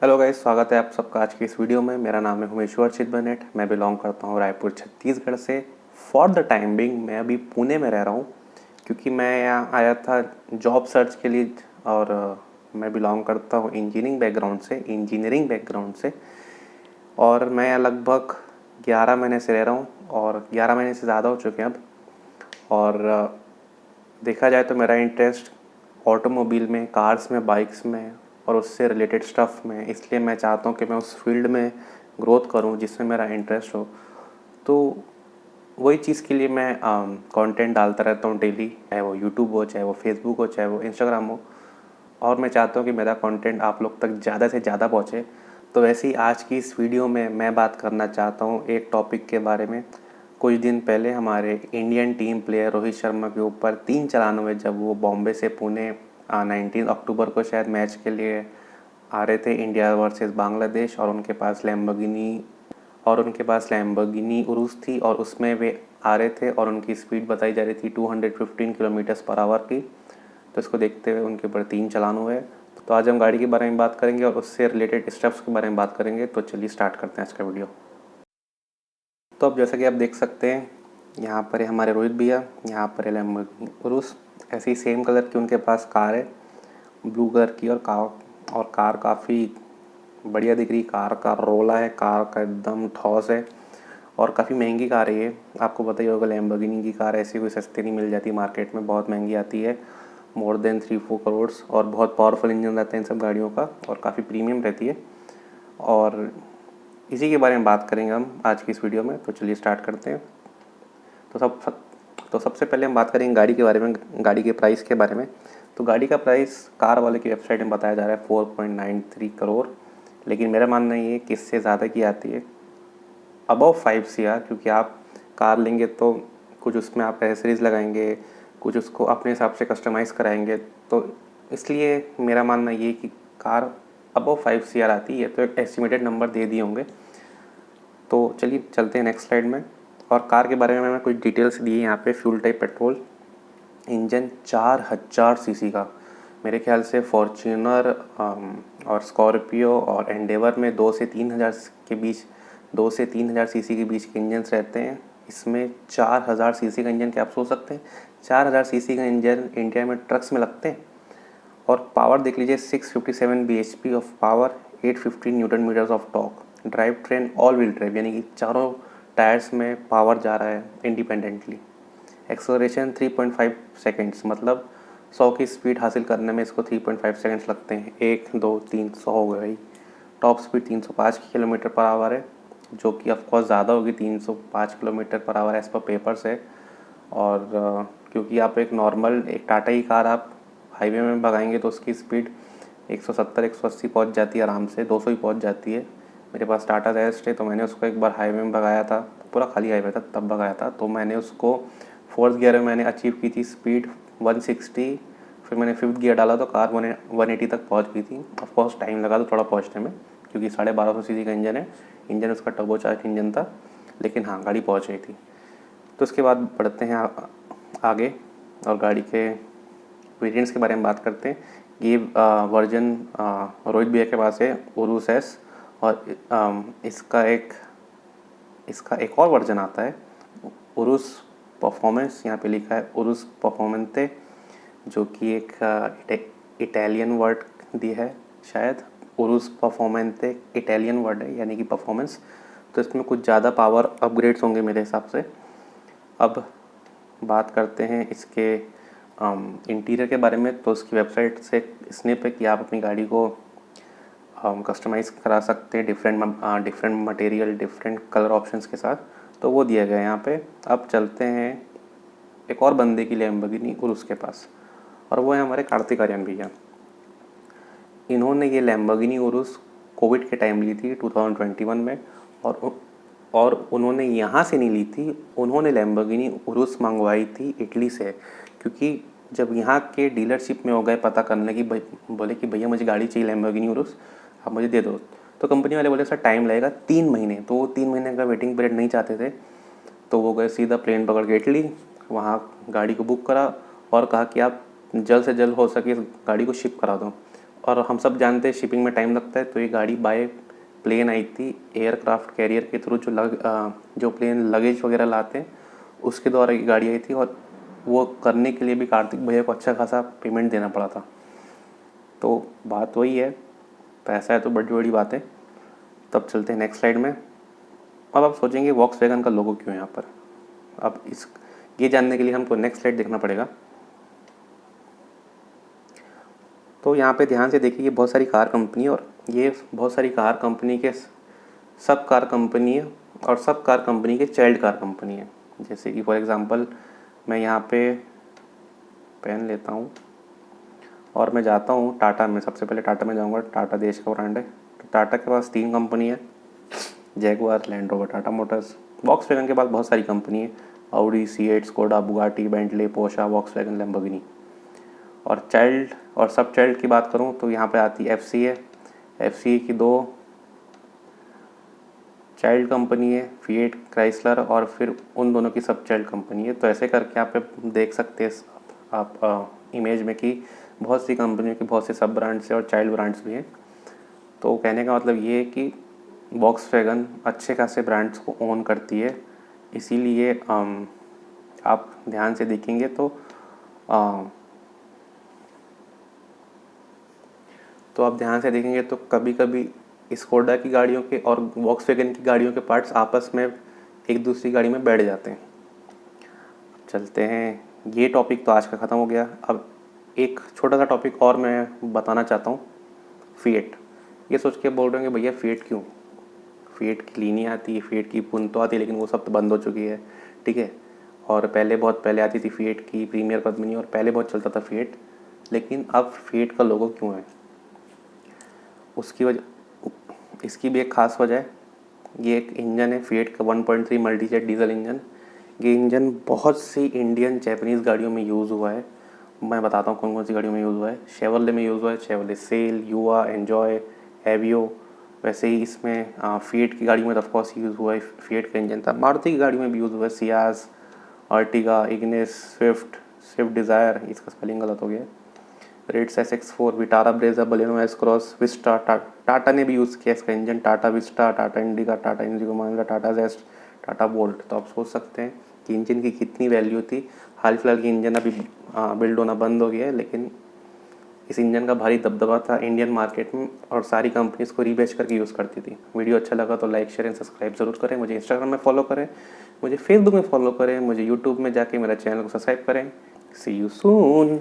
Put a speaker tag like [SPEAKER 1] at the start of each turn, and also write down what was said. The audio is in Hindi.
[SPEAKER 1] हेलो गाइस, स्वागत है आप सबका आज की इस वीडियो में। मेरा नाम है उमेश्वर चिदबनेट। मैं बिलोंग करता हूँ रायपुर छत्तीसगढ़ से। फॉर द टाइम बिंग मैं अभी पुणे में रह रहा हूँ क्योंकि मैं यहाँ आया था जॉब सर्च के लिए। और मैं बिलोंग करता हूँ इंजीनियरिंग बैकग्राउंड से। और मैं यहाँ लगभग 11 महीने से रह रहा हूँ और 11 महीने से ज़्यादा हो चुके हैं अब। और देखा जाए तो मेरा इंटरेस्ट ऑटोमोबाइल में, कार्स में, बाइक्स में और उससे रिलेटेड स्टफ़ में, इसलिए मैं चाहता हूँ कि मैं उस फील्ड में ग्रोथ करूँ जिसमें मेरा इंटरेस्ट हो। तो वही चीज़ के लिए मैं कंटेंट डालता रहता हूँ डेली, चाहे वो यूट्यूब हो, चाहे वो फेसबुक हो, चाहे वो इंस्टाग्राम हो। और मैं चाहता हूँ कि मेरा कंटेंट आप लोग तक ज़्यादा से ज़्यादा पहुँचे। तो वैसे ही आज की इस वीडियो में मैं बात करना चाहता हूँ एक टॉपिक के बारे में। कुछ दिन पहले हमारे Indian team player Rohit Sharma के ऊपर 3 चालान हुए जब वो बॉम्बे से पुणे 19 अक्टूबर को शायद मैच के लिए आ रहे थे, इंडिया वर्सेस बांग्लादेश। और उनके पास लैम्बोर्गिनी उरुस थी और उसमें वे आ रहे थे और उनकी स्पीड बताई जा रही थी 215 किलोमीटर्स पर आवर की। तो इसको देखते हुए उनके ऊपर 3 चालान हुए। तो आज हम गाड़ी के बारे में बात करेंगे और उससे रिलेटेड स्टेप्स के बारे में बात करेंगे। तो चलिए स्टार्ट करते हैं आज का वीडियो। तो अब जैसा कि आप देख सकते हैं, यहाँ पर है हमारे रोहित भैया, यहाँ पर है लैम्बोर्गिनी उरुस। ऐसे ही सेम कलर की उनके पास कार है, ब्लू कलर की। और कार काफ़ी बढ़िया दिख रही। कार का रोला है, कार का एकदम ठोस है और काफ़ी महंगी कार है ये। आपको पता ही होगा लैम्बोर्गिनी की कार ऐसी कोई सस्ती नहीं मिल जाती मार्केट में, बहुत महंगी आती है, मोर देन 3-4 करोड़। और बहुत पावरफुल इंजन रहता है इन सब गाड़ियों का और काफ़ी प्रीमियम रहती है। और इसी के बारे में बात करेंगे हम आज की इस वीडियो में। तो चलिए स्टार्ट करते हैं। तो सबसे पहले हम बात करेंगे गाड़ी के बारे में, गाड़ी के प्राइस के बारे में। तो गाड़ी का प्राइस कार वाले की वेबसाइट में बताया जा रहा है 4.93 करोड़, लेकिन मेरा मानना ये है कि इससे ज़्यादा की आती है, अबव 5 CR। क्योंकि आप कार लेंगे तो कुछ उसमें आप एसेसरीज़ लगाएंगे, कुछ उसको अपने हिसाब से कस्टमाइज़ कराएंगे। तो इसलिए मेरा मानना ये है कि कार अबव 5 CR आती है। तो एक एस्टिमेटेड नंबर दे दिए होंगे। तो चलिए चलते हैं नेक्स्ट स्लाइड में। और कार के बारे में मैंने कुछ डिटेल्स दी है यहाँ पे। Fuel type petrol, engine 4000 CC का। मेरे ख्याल से फॉर्च्यूनर और स्कॉर्पियो और एंडेवर में 2 से 3000 सीसी के बीच के इंजन्स रहते हैं। इसमें 4000 सीसी का इंजन, क्या आप सोच सकते हैं 4000 सीसी का इंजन इंडिया में ट्रक्स में लगते हैं। और पावर देख लीजिए, 657 bhp of power, 850 newton metres of torque. Drive train all wheel drive, यानी कि चारों टायर्स में पावर जा रहा है इंडिपेंडेंटली। एक्सेलरेशन 3.5 सेकेंड्स, मतलब 100 की स्पीड हासिल करने में इसको 3.5 सेकेंड्स लगते हैं। 1 2 3 100 हो गई। Top speed 305 kilometre per hour है, जो कि ऑफकोर्स ज़्यादा होगी, 305 kilometre per hour as per papers है। और क्योंकि आप एक टाटा की कार आप हाईवे में भगाएंगे तो उसकी स्पीड 170-180 पहुंच जाती है आराम से, 200 ही पहुंच जाती है। मेरे पास टाटा जैस्ट है तो मैंने उसको एक बार हाईवे में भगाया था, पूरा खाली हाईवे था तब भगाया था। तो मैंने उसको फोर्थ गियर में मैंने अचीव की थी स्पीड 160। फिर मैंने फिफ्थ गियर डाला तो कार 180 तक पहुंच गई थी। ऑफकोर्स टाइम लगा तो थोड़ा पहुंचने में, क्योंकि 1250 सीसी का इंजन है। इंजन उसका टर्बोचार्ज इंजन था, लेकिन हाँ गाड़ी पहुंच गई थी। तो उसके बाद बढ़ते हैं आगे और गाड़ी के वेरिएंट्स के बारे में बात करते हैं। ये वर्जन रोहित भैया के पास है, उरुस एस। और इसका एक और वर्जन आता है, उरुस परफॉर्मेंस। यहाँ पे लिखा है उरुस परफॉर्मेंते, जो कि एक इटालियन वर्ड दिया है शायद। उरुस परफॉर्मेंते इटालियन वर्ड है, यानी कि परफॉर्मेंस। तो इसमें कुछ ज़्यादा पावर अपग्रेड्स होंगे मेरे हिसाब से। अब बात करते हैं इसके इंटीरियर के बारे में। तो उसकी वेबसाइट से स्निप है कि आप अपनी गाड़ी को कस्टमाइज़ करा सकते हैं different material, different colour options के साथ। तो वो दिया गया है यहाँ पे। अब चलते हैं एक और बंदे की लैम्बोर्गिनी उरुस के पास, और वो है हमारे कार्तिक आर्यन भैया। इन्होंने ये लैम्बोर्गिनी उरुस कोविड के टाइम ली थी 2021 में। और उन्होंने यहाँ से नहीं ली थी, उन्होंने लैम्बोर्गिनी उरुस मंगवाई थी इटली से। क्योंकि जब यहाँ के डीलरशिप में हो गए पता करने की, बोले कि भैया मुझे गाड़ी चाहिए लैम्बोर्गिनी उरुस, आप मुझे दे दो। तो कंपनी वाले बोले सर टाइम लगेगा 3 महीने। तो वो 3 महीने का वेटिंग पीरियड नहीं चाहते थे। तो वो गए सीधा प्लेन पकड़ के इटली, वहाँ गाड़ी को बुक करा और कहा कि आप जल्द से जल्द हो सके गाड़ी को शिप करा दो। और हम सब जानते हैं शिपिंग में टाइम लगता है, तो ये गाड़ी बाय प्लेन आई थी, एयरक्राफ्ट कैरियर के थ्रू, जो प्लेन लगेज वगैरह लाते हैं उसके द्वारा ये गाड़ी आई थी। और वो करने के लिए भी कार्तिक भैया को अच्छा खासा पेमेंट देना पड़ा था। तो बात वही है, पैसा है तो बड़ी बड़ी बात है। तब चलते हैं नेक्स्ट स्लाइड में। अब आप सोचेंगे वॉक्सवैगन का लोगो क्यों है यहाँ पर। अब ये जानने के लिए हमको नेक्स्ट स्लाइड देखना पड़ेगा। तो यहाँ पे ध्यान से देखिए, ये बहुत सारी कार कंपनी है और ये बहुत सारी कार कंपनी के सब कार कंपनी है और सब कार कंपनी के चाइल्ड कार कंपनी है। जैसे कि फॉर एग्ज़ाम्पल मैं यहाँ पे पेन लेता हूँ और मैं जाता हूँ टाटा में। सबसे पहले टाटा में जाऊँगा, टाटा देश का ब्रांड है। तो टाटा के पास 3 कंपनी है, Jaguar, land rover, Tata Motors. Volkswagen के पास बहुत सारी कंपनी है, Audi, CEAT, Skoda, Bugatti, Bentley, Portia, Volkswagen, Lamborghini. और चाइल्ड और सब चाइल्ड की बात करूँ तो यहाँ पे आती एफसी है। एफसी की 2 चाइल्ड कंपनी है, फिएट, क्राइसलर, और फिर उन दोनों की सब चाइल्ड कंपनी है। तो ऐसे करके आप देख सकते हैं आप इमेज में कि बहुत सी कंपनियों के बहुत से सब ब्रांड्स हैं और चाइल्ड ब्रांड्स भी हैं। तो कहने का मतलब ये है कि वॉक्सवैगन अच्छे खासे ब्रांड्स को ओन करती है। इसीलिए आप ध्यान से देखेंगे तो आप ध्यान से देखेंगे तो कभी कभी स्कोडा की गाड़ियों के और वॉक्सवैगन की गाड़ियों के पार्ट्स आपस में एक दूसरी गाड़ी में बैठ जाते हैं। चलते हैं, ये टॉपिक तो आज का ख़त्म हो गया। अब एक छोटा सा टॉपिक और मैं बताना चाहता हूँ, फिएट। ये सोच के बोल रहे होंगे भैया फिएट क्यों, फिएट की लीनी आती है, फिएट की पुंतो आती है, लेकिन वो सब तो बंद हो चुकी है, ठीक है। और बहुत पहले आती थी फिएट की प्रीमियर पद्मिनी, और पहले बहुत चलता था फिएट। लेकिन अब फिएट का लोगो क्यों है, उसकी वजह, इसकी भी एक ख़ास वजह है। ये एक इंजन है फिएट का 1.3 मल्टीजेट डीजल इंजन। ये इंजन बहुत सी इंडियन जैपनीज़ गाड़ियों में यूज़ हुआ है। मैं बताता हूँ कौन कौन सी गाड़ियों में यूज़ हुआ है। शेवरले में यूज़ हुआ है, शेवरले सेल, युवा, एन्जॉय, एवियो। वैसे ही इसमें फिएट की गाड़ी में ऑफकोर्स यूज़ हुआ है, फिएट का इंजन था। मारुति की गाड़ी में भी यूज़ हुआ है, Ciaz, Ertiga, Ignis, Swift Dzire, इसका स्पेलिंग गलत हो गया, Ritz SX4, Vitara, Brezza, Baleno, S Cross, Vista. Tata ने भी यूज़ किया इसका engine, Tata Vista, Tata Indica, Tata Indigo, Mahindra, Tata Zest, Tata Bolt. तो आप सोच सकते हैं कि इंजन की कितनी वैल्यू थी। हाल फिलहाल की इंजन अभी बिल्ड होना बंद हो गया है, लेकिन इस इंजन का भारी दबदबा था इंडियन मार्केट में और सारी कंपनी इसको रीबेच करके यूज़ करती थी। वीडियो अच्छा लगा तो लाइक, शेयर एंड सब्सक्राइब ज़रूर करें। मुझे इंस्टाग्राम में फॉलो करें, मुझे फेसबुक में फॉलो करें, मुझे यूट्यूब में जाके मेरा चैनल को सब्सक्राइब करें। सी यू सून।